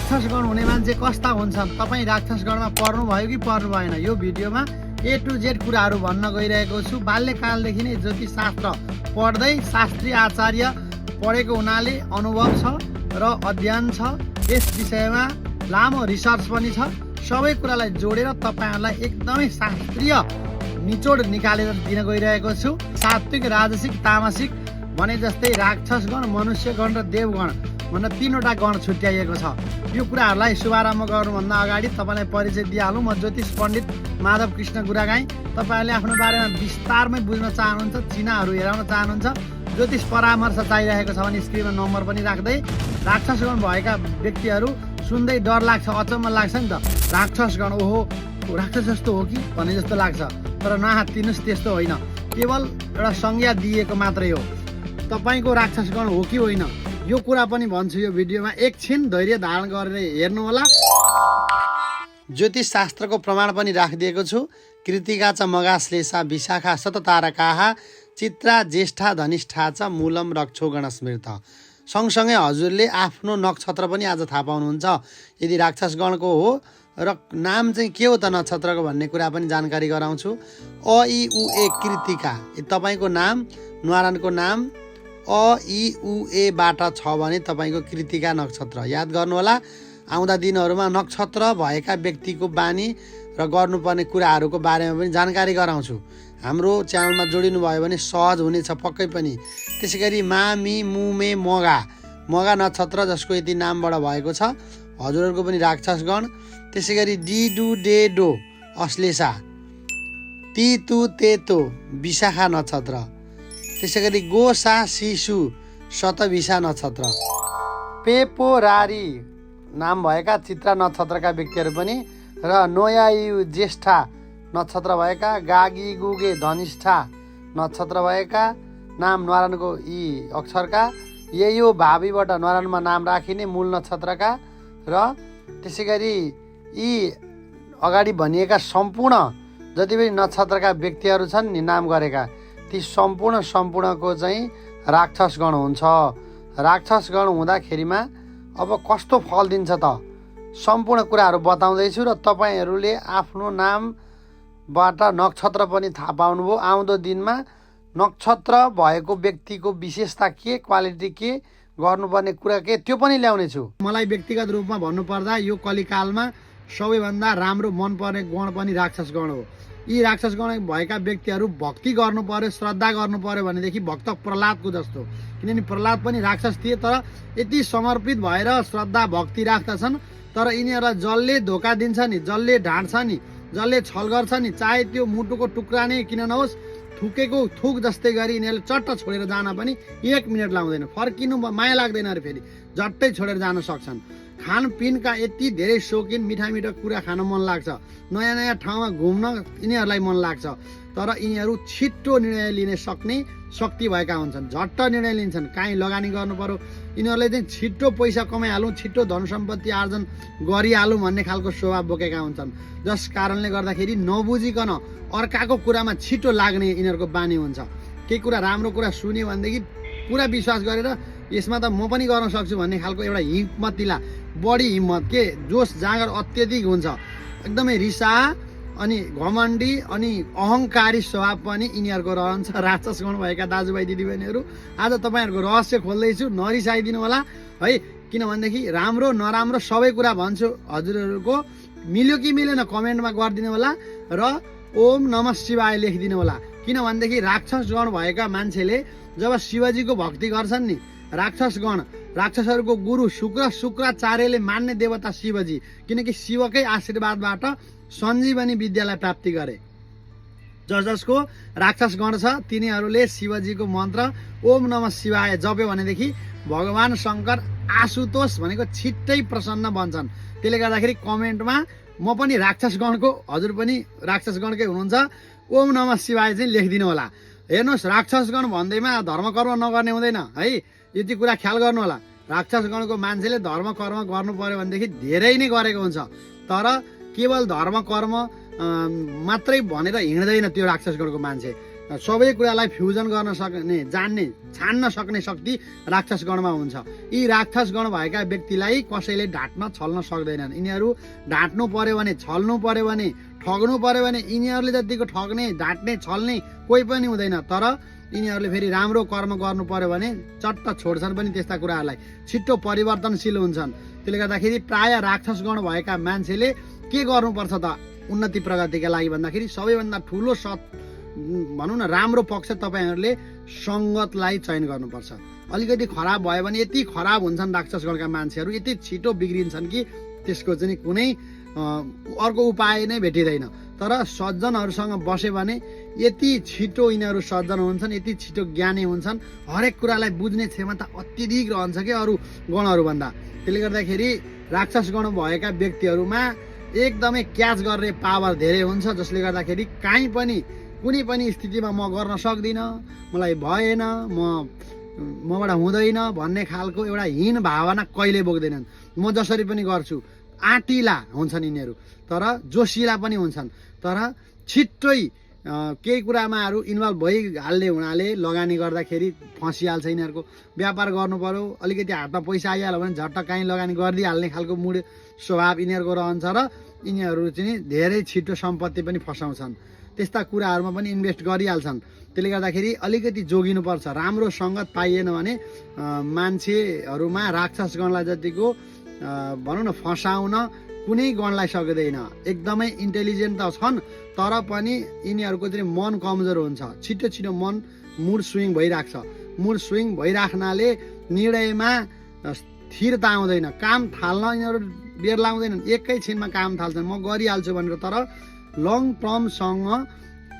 राक्षसगण हुने मान्छे कस्ता हुन्छन्, तपाईँ राक्षसगणमा पर्नु भयो कि पर्नु भएन, यो भिडियोमा A to Z कुराहरू भन्न गइरहेको छु। बाल्यकालदेखि नै ज्योतिष शास्त्र पढ्दै शास्त्रीय आचार्य पढेको हुनाले अनुभव छ र अध्ययन छ, यस विषयमा लामो रिसर्च पनि छ। सबै कुरालाई जोडेर तपाईहरुलाई एकदमै शास्त्रीय निचोड निकालेर दिन गइरहेको छु। सात्विक, राजसिक, तामसिक भने जस्तै राक्षसगण, मनुष्यगण र देवगण भनेर तीनवटा गण छुट्याइएको छ। यो कुराहरूलाई शुभारम्भ गर्नुभन्दा अगाडि तपाईँलाई परिचय दिइहालौँ। म ज्योतिष पण्डित माधव कृष्ण गुरागाई। तपाईँहरूले आफ्नो बारेमा विस्तारमै बुझ्न चाहनुहुन्छ, चिनाहरू हेराउन चाहनुहुन्छ, ज्योतिष परामर्श चाहिरहेको छ भने स्क्रिनमा नम्बर पनि राख्दै राक्षसगण भएका व्यक्तिहरू सुन्दै डर लाग्छ, अचम्म लाग्छ नि त। राक्षसगण ओहो राक्षस जस्तो हो कि भन्ने जस्तो लाग्छ, तर नहात्तिनुहोस्, त्यस्तो होइन, केवल एउटा संज्ञा दिएको मात्रै हो। तपाईँको राक्षसगण हो कि होइन यो कुरा पनि भन्छु यो भिडियोमा। एकछिन धैर्य धारण गरेर हेर्नु होला। ज्योतिष शास्त्रको प्रमाण पनि राखिदिएको छु। कृतिका च मगा श्लेषा विशाखा शततारकाः चित्रा ज्येष्ठा धनिष्ठा च मूलम रक्षो गणस्मृत। सँगसँगै हजुरले आफ्नो नक्षत्र पनि आज थाहा पाउनुहुन्छ। यदि राक्षसगणको हो र नाम चाहिँ के हो त नक्षत्रको भन्ने कुरा पनि जानकारी गराउँछु। अ इ उ ए कृतिका, तपाईँको नाम न्वारानको नाम अ इ उ ए बाट छ भने तपाईँको कृतिका नक्षत्र याद गर्नुहोला। आउँदा दिनहरूमा नक्षत्र भएका व्यक्तिको बानी र गर्नुपर्ने कुराहरूको बारेमा पनि जानकारी गराउँछु। हाम्रो च्यानलमा जोडिनु भयो भने सहज हुनेछ पक्कै पनि। त्यसै गरी मा मी मु मे मगा, मगा नक्षत्र जसको यति नामबाट भएको छ हजुरहरूको पनि राक्षसगण। त्यसै गरी डी डु डे डो अश्लेषा, ती तु ते तो विशाखा नक्षत्र। त्यसै गरी गोसा शिशु शतविशा नक्षत्र। पेपो रारी नाम भएका चित्रा नक्षत्रका व्यक्तिहरू पनि र नोयायु ज्येष्ठा नक्षत्र भएका, गागी गुगे धनिष्ठा नक्षत्र भएका, नाम न्वारानको यी अक्षरका, यो भावीबाट न्वारानमा नाम राखिने मूल नक्षत्रका र त्यसै गरी यी अगाडि भनिएका सम्पूर्ण जति पनि नक्षत्रका व्यक्तिहरू छन् नि नाम गरेका, ती सम्पूर्णको चाहिँ राक्षसगण हुन्छ। राक्षसगण हुँदाखेरिमा अब कस्तो फल दिन्छ त सम्पूर्ण कुराहरू बताउँदैछु र तपाईँहरूले आफ्नो नामबाट नक्षत्र पनि थाहा पाउनुभयो। आउँदो दिनमा नक्षत्र भएको व्यक्तिको विशेषता के, क्वालिटी के, गर्नुपर्ने कुरा के, त्यो पनि ल्याउनेछु। मलाई व्यक्तिगत रूपमा भन्नुपर्दा यो कलिकालमा सबैभन्दा राम्रो मनपर्ने गण पनि राक्षसगण हो। यी राक्षसगण भएका व्यक्तिहरू भक्ति गर्नु पर्यो, श्रद्धा गर्नु पर्यो भनेदेखि भक्त प्रहलादको जस्तो, किनभने प्रहलाद पनि राक्षस थिए तर यति समर्पित भएर श्रद्धा भक्ति राख्दछन्। तर यिनीहरूलाई जसले धोका दिन्छ नि, जसले ढाँट्छ नि, जसले छल गर्छ नि, चाहे त्यो मुटुको टुक्रा नै किन नहोस्, थुकेको थुक जस्तै गरी यिनीहरूले चट्ट छोडेर जान पनि 1 मिनट लाग्दैन। फर्किनु माया लाग्दैन अरे फेरि झट्टै छोडेर जान सक्छन्। खानपिनका यति धेरै शौकिन, मिठा मिठा कुरा खान मन लाग्छ, नयाँ नयाँ ठाउँमा घुम्न यिनीहरूलाई मन लाग्छ। तर यिनीहरू छिट्टो निर्णय लिन सक्ने शक्ति भएका हुन्छन्, झट्ट निर्णय लिन्छन्। काहीँ लगानी गर्नु पर्यो यिनीहरूले चाहिँ छिट्टो पैसा कमाइहालौँ, छिट्टो धन सम्पत्ति आर्जन गरिहालौँ भन्ने खालको स्वभाव बोकेका हुन्छन्। जस कारणले गर्दाखेरि नबुझिकन अर्काको कुरामा छिटो लाग्ने यिनीहरूको बानी हुन्छ। केही कुरा राम्रो कुरा सुन्यो भनेदेखि पुरा विश्वास गरेर यसमा त म पनि गर्न सक्छु भन्ने खालको एउटा हिम्मतिला, बढी हिम्मत के जोस जाँगर अत्यधिक हुन्छ। एकदमै रिसा अनि घमण्डी अनि अहङ्कारी स्वभाव पनि यिनीहरूको रहन्छ। राक्षसगण भएका दाजुभाइ दिदीबहिनीहरू आज तपाईँहरूको रहस्य खोल्दैछु, नरिसाइदिनु होला है। किनभनेदेखि राम्रो नराम्रो सबै कुरा भन्छु। हजुरहरूको मिल्यो कि मिलेन कमेन्टमा गरिदिनु होला र ओम नमः शिवाय लेखिदिनु होला। किनभनेदेखि राक्षसगण भएका मान्छेले जब शिवजीको भक्ति गर्छन् नि, राक्षसहरूको गुरु शुक्राचार्यले मान्ने देवता शिवजी, किनकि शिवकै आशीर्वादबाट सञ्जीवनी विद्यालाई प्राप्ति गरे। जसको राक्षसगण छ तिनीहरूले शिवजीको मन्त्र ओम नमः शिवाय जप्यो भनेदेखि भगवान शङ्कर आशुतोष भनेको छिट्टै प्रसन्न बन्छन्। त्यसले गर्दाखेरि कमेन्टमा म पनि राक्षसगणको, हजुर पनि राक्षसगणकै हुनुहुन्छ, ओम नमः शिवाय चाहिँ लेखिदिनु होला। हेर्नुहोस्, राक्षसगण भन्दैमा धर्म कर्म नगर्ने हुँदैन है, यति कुरा ख्याल गर्नु होला। राक्षसगणको मान्छेले धर्म कर्म गर्नु पर्यो भनेदेखि धेरै नै गरेको हुन्छ, तर केवल धर्म कर्म मात्रै भनेर हिँड्दैन त्यो राक्षसगणको मान्छे। सबै कुरालाई फ्युजन गर्न सक्ने जान्ने छान्न सक्ने शक्ति राक्षस गणमा हुन्छ। यी राक्षस गण भएका व्यक्तिलाई कसैले ढाँट्न छल्न सक्दैनन्। यिनीहरू ढाँट्नु पर्यो भने, छल्नु पर्यो भने, ठग्नु पर्यो भने यिनीहरूले जतिको ठग्ने, ढाँट्ने, छल्ने कोही पनि हुँदैन। तर यिनीहरूले फेरि राम्रो कर्म गर्नु पर्यो भने चट्ट छोड्छन् पनि त्यस्ता कुराहरूलाई, छिट्टो परिवर्तनशील हुन्छन्। त्यसले गर्दाखेरि प्राय राक्षस गण भएका मान्छेले के गर्नुपर्छ त उन्नति प्रगतिका लागि भन्दाखेरि सबैभन्दा ठुलो भनौँ न राम्रो पक्ष तपाईँहरूले सङ्गतलाई चयन गर्नुपर्छ। अलिकति खराब भयो भने यति खराब हुन्छन् राक्षसगणका मान्छेहरू, यति छिटो बिग्रिन्छन् कि त्यसको चाहिँ कुनै अर्को उपाय नै भेटिँदैन। तर सज्जनहरूसँग बस्यो भने यति छिटो यिनीहरू सज्जन हुन्छन्, यति छिटो ज्ञानी हुन्छन्, हरेक कुरालाई बुझ्ने क्षमता अत्यधिक रहन्छ कि अरू गणहरूभन्दा। त्यसले गर्दाखेरि राक्षस गण भएका व्यक्तिहरूमा एकदमै क्याच गर्ने पावर धेरै हुन्छ, जसले गर्दाखेरि काहीँ पनि कुनै पनि स्थितिमा म गर्न सक्दिनँ, मलाई भएन, मबाट हुँदैन भन्ने खालको एउटा हीन भावना कहिले बोक्दैनन्। म जसरी पनि गर्छु आँटिला हुन्छन् यिनीहरू, तर जोसिला पनि हुन्छन्। तर छिट्टै केही कुरामाहरू इन्भल्भ भइहाल्ने हुनाले लगानी गर्दाखेरि फसिहाल्छ यिनीहरूको। व्यापार गर्नु पर्यो, अलिकति हातमा पैसा आइहाल्यो भने झट्ट काहीँ लगानी गरिदिइहाल्ने खालको मुड स्वभाव यिनीहरूको रहन्छ र यिनीहरू चाहिँ धेरै छिटो सम्पत्ति पनि फसाउँछन्। त्यस्ता कुराहरूमा पनि इन्भेस्ट गरिहाल्छन्। त्यसले गर्दाखेरि अलिकति जोगिनुपर्छ। राम्रो सङ्गत पाइएन भने मान्छेहरूमा राक्षस गणलाई जतिको भनौँ न फसाउन कुनै गणलाई सक्दैन। एकदमै इन्टेलिजेन्ट त छन्, तर पनि यिनीहरूको चाहिँ मन कमजोर हुन्छ, छिटो छिटो मुड स्विङ भइराख्छ। मुड स्विङ भइराख्नाले निर्णयमा स्थिरता आउँदैन, काम थाल्न यिनीहरू बेर लाउँदैनन्, एकैछिनमा काम थाल्छन्, म गरिहाल्छु भनेर। तर लङ टर्मसँग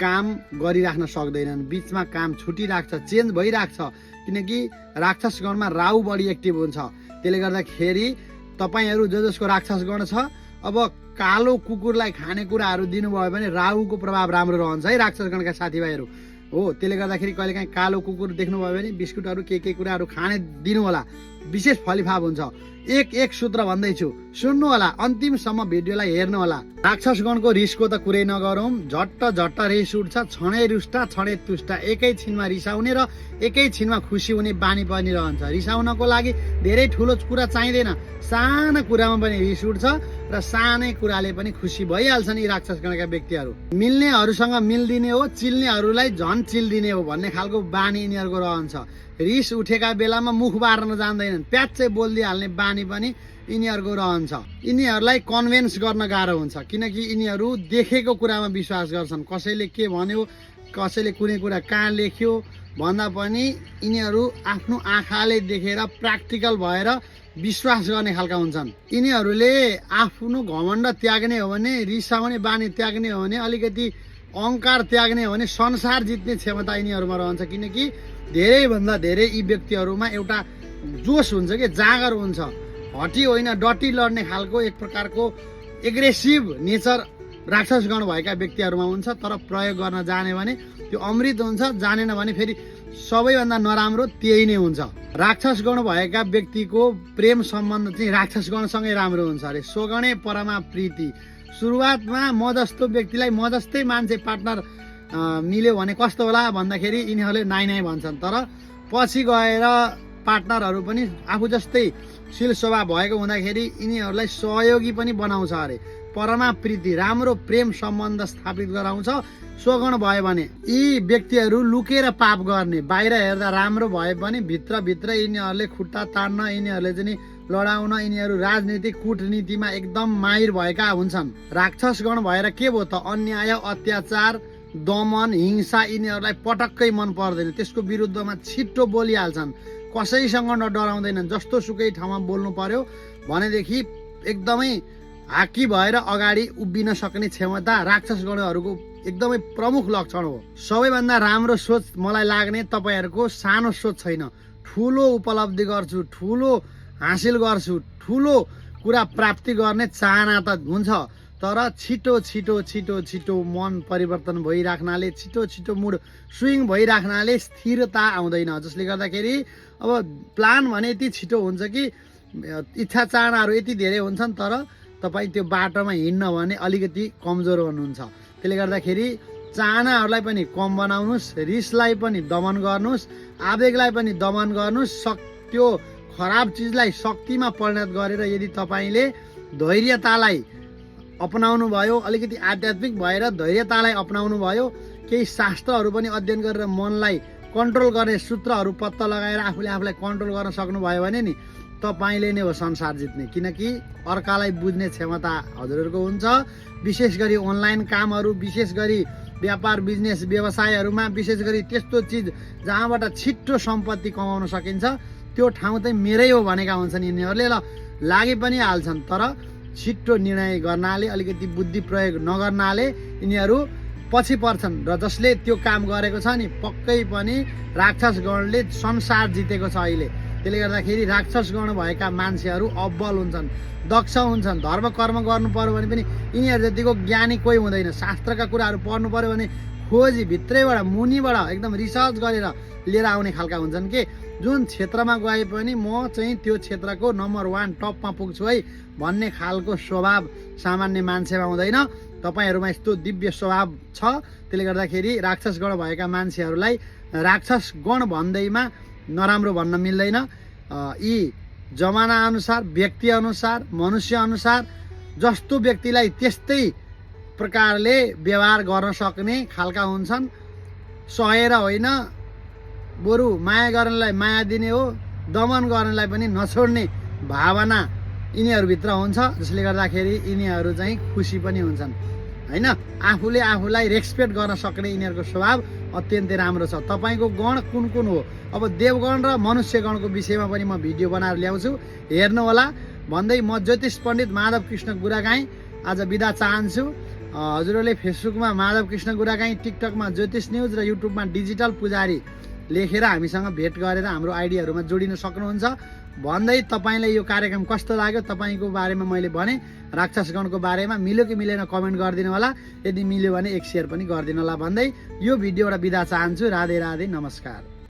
काम गरिराख्न सक्दैनन्, बिचमा काम छुटिराख्छ, चेन्ज भइराख्छ, किनकि राक्षस गणमा राहु बढी एक्टिभ हुन्छ। त्यसले गर्दाखेरि तपाईँहरू जसको राक्षस गण छ, अब कालो कुकुरलाई खानेकुराहरू दिनुभयो भने राहुको प्रभाव राम्रो रहन्छ है राक्षस गणका साथीभाइहरू हो। त्यसले गर्दाखेरि कहिलेकाहीँ कालो कुकुर देख्नुभयो भने बिस्कुटहरू के कुराहरू खाने दिनु होला, विशेष फलिफाप हुन्छ। एक सूत्र भन्दैछु, सुन्नु होला, अन्तिमसम्म भिडियोलाई हेर्नु होला। राक्षस गणको रिसको त कुरै नगरौँ, झट्ट रिस उठ्छ, छँडै रुष्टा छँडै तुष्टा, एकैछिनमा रिसाउने र एकैछिनमा खुसी हुने बानी पनि रहन्छ। रिसाउनको लागि धेरै ठुलो कुरा चाहिँदैन, साना कुरामा पनि रिस उठ्छ र सानै कुराले पनि खुसी भइहाल्छन् यी राक्षस गणका व्यक्तिहरू। मिल्नेहरूसँग मिल्दिने हो, चिल्नेहरूलाई झन् चिल्दिने हो भन्ने खालको बानी यिनीहरूको रहन्छ। रिस उठेका बेलामा मुख बार्न जान्दैनन्, प्याच्चै बोलिदिइहाल्ने बानी पनि यिनीहरूको रहन्छ। यिनीहरूलाई कन्भिन्स गर्न गाह्रो हुन्छ, किनकि यिनीहरू देखेको कुरामा विश्वास गर्छन्। कसैले के भन्यो, कसैले कुनै कुरा कहाँ लेख्यो भन्दा पनि यिनीहरू आफ्नो आँखाले देखेर प्र्याक्टिकल भएर विश्वास गर्ने खालका हुन्छन्। यिनीहरूले आफ्नो घमण्ड त्याग्ने हो भने, रिसाउने बानी त्याग्ने हो भने, अलिकति अहङ्कार त्याग्ने हो भने संसार जित्ने क्षमता यिनीहरूमा रहन्छ। किनकि धेरैभन्दा धेरै यी व्यक्तिहरूमा एउटा जोस हुन्छ कि जाँगर हुन्छ, हटी होइन डटी लड्ने खालको एक प्रकारको एग्रेसिभ नेचर राक्षस गण भएका व्यक्तिहरूमा हुन्छ। तर प्रयोग गर्न जाने भने त्यो अमृत हुन्छ, जानेन भने फेरि सबैभन्दा नराम्रो त्यही नै हुन्छ। राक्षस गण भएका व्यक्तिको प्रेम सम्बन्ध चाहिँ राक्षस गणसँगै राम्रो हुन्छ अरे। स्वगणे परमा प्रीति। सुरुवातमा म जस्तो व्यक्तिलाई, म जस्तै मान्छे पार्टनर मिल्यो भने कस्तो होला भन्दाखेरि यिनीहरूले नाइ भन्छन्, तर पछि गएर पार्टनरहरू पनि आफू जस्तै शील स्वभाव भएको हुँदाखेरि यिनीहरूलाई सहयोगी पनि बनाउँछ अरे। परमा प्रीति, राम्रो प्रेम सम्बन्ध स्थापित गराउँछ स्वगण भयो भने। यी व्यक्तिहरू लुकेर पाप गर्ने, बाहिर हेर्दा राम्रो भए पनि भित्रभित्र यिनीहरूले खुट्टा तान्न, यिनीहरूले चाहिँ लडाउन, यिनीहरू राजनीतिक कूटनीतिमा एकदम माहिर भएका हुन्छन्। राक्षस गण भएर के भयो त, अन्याय, अत्याचार, दमन, हिंसा यिनीहरूलाई पटक्कै मन पर्दैन। त्यसको विरुद्धमा छिट्टो बोलिहाल्छन्, कसैसँग नडराउँदैनन्। जस्तो सुकै ठाउँमा बोल्नु पर्यो भनेदेखि एकदमै हाकी भएर अगाडि उभिन सक्ने क्षमता राक्षस गणहरूको एकदमै प्रमुख लक्षण हो। सबैभन्दा राम्रो सोच मलाई लाग्ने तपाईँहरूको सानो सोच छैन, ठुलो उपलब्धि गर्छु, ठुलो हासिल गर्छु, ठुलो कुरा प्राप्ति गर्ने चाहना त हुन्छ, तर छिटो छिटो छिटो छिटो मन परिवर्तन भइराख्नाले, छिटो छिटो मुड स्विङ भइराख्नाले स्थिरता आउँदैन। जसले गर्दाखेरि अब प्लान भने यति छिटो हुन्छ कि इच्छा चाहनाहरू यति धेरै हुन्छन्, तर तपाईँ त्यो बाटोमा हिँड्न भने अलिकति कमजोर हुनुहुन्छ। त्यसले गर्दाखेरि चाहनाहरूलाई पनि कम बनाउनुहोस्, रिसलाई पनि दमन गर्नुहोस्, आवेगलाई पनि दमन गर्नुहोस्। त्यो खराब चिजलाई शक्तिमा परिणत गरेर यदि तपाईँले धैर्यतालाई अपनाउनु भयो, अलिकति आध्यात्मिक भएर धैर्यतालाई अपनाउनु भयो, केही शास्त्रहरू पनि अध्ययन गरेर मनलाई कन्ट्रोल गर्ने सूत्रहरू पत्ता लगाएर आफूलाई कन्ट्रोल गर्न सक्नुभयो भने नि तपाईँले नै हो संसार जित्ने। किनकि अर्कालाई बुझ्ने क्षमता हजुरहरूको हुन्छ। विशेष गरी अनलाइन कामहरू, विशेष गरी व्यापार बिजनेस व्यवसायहरूमा, विशेष गरी त्यस्तो चिज जहाँबाट छिट्टो सम्पत्ति कमाउन सकिन्छ त्यो ठाउँ चाहिँ मेरै हो भनेका हुन्छन् यिनीहरूले। ल लागि पनि हाल्छन्, तर छिट्टो निर्णय गर्नाले, अलिकति बुद्धि प्रयोग नगर्नाले यिनीहरू पछि पर्छन्। र जसले त्यो काम गरेको छ नि पक्कै पनि राक्षस गणले संसार जितेको छ अहिले। त्यसले गर्दाखेरि राक्षस गण भएका मान्छेहरू अब्बल हुन्छन्, दक्ष हुन्छन्। धर्म कर्म गर्नु पर्यो भने पनि यिनीहरू जतिको ज्ञानी कोही हुँदैन। शास्त्रका कुराहरू पढ्नु पर्यो भने खोजी भित्रैबाट मुनिबाट एकदम रिसर्च गरेर लिएर आउने खालका हुन्छन् कि जुन क्षेत्रमा गए पनि म चाहिँ त्यो क्षेत्रको नम्बर 1 टपमा पुग्छु है भन्ने खालको स्वभाव सामान्य मान्छेमा हुँदैन। तपाईँहरूमा यस्तो दिव्य स्वभाव छ। त्यसले गर्दाखेरि राक्षस गण भएका मान्छेहरूलाई राक्षस गण भन्दैमा नराम्रो भन्न मिल्दैन। यी जमाना अनुसार, व्यक्ति अनुसार, मनुष्य अनुसार जस्तो व्यक्तिलाई त्यस्तै प्रकारले व्यवहार गर्न सक्ने खालका हुन्छन्। सहेर होइन, बरु माया गर्नेलाई माया दिने हो, दमन गर्नेलाई पनि नछोड्ने भावना यिनीहरूभित्र हुन्छ। जसले गर्दाखेरि यिनीहरू चाहिँ खुसी पनि हुन्छन् होइन। आफूले आफूलाई रेस्पेक्ट गर्न सक्ने यिनीहरूको स्वभाव अत्यन्तै राम्रो छ। तपाईँको गण कुन कुन हो? अब देवगण र मनुष्य गणको विषयमा पनि म भिडियो बनाएर ल्याउँछु, हेर्नुहोला भन्दै म ज्योतिष पण्डित माधव कृष्ण गुरागाईँ आज बिदा चाहन्छु। हजुरहरूले फेसबुकमा माधव कृष्ण गुरागाईँ, टिकटकमा ज्योतिष न्युज र युट्युबमा डिजिटल पुजारी लेखेर हामीसँग भेट गरेर हाम्रो आइडियाहरूमा जोडिन सक्नुहुन्छ भन्दै तपाईँलाई यो कार्यक्रम कस्तो लाग्यो तपाईँको बारेमा मैले भने, राक्षसगणको बारेमा मिल्यो कि मिलेन कमेन्ट गरिदिनु होला। यदि मिल्यो भने एक सेयर पनि गरिदिनु होला भन्दै यो भिडियोबाट बिदा चाहन्छु। राधे राधे, नमस्कार।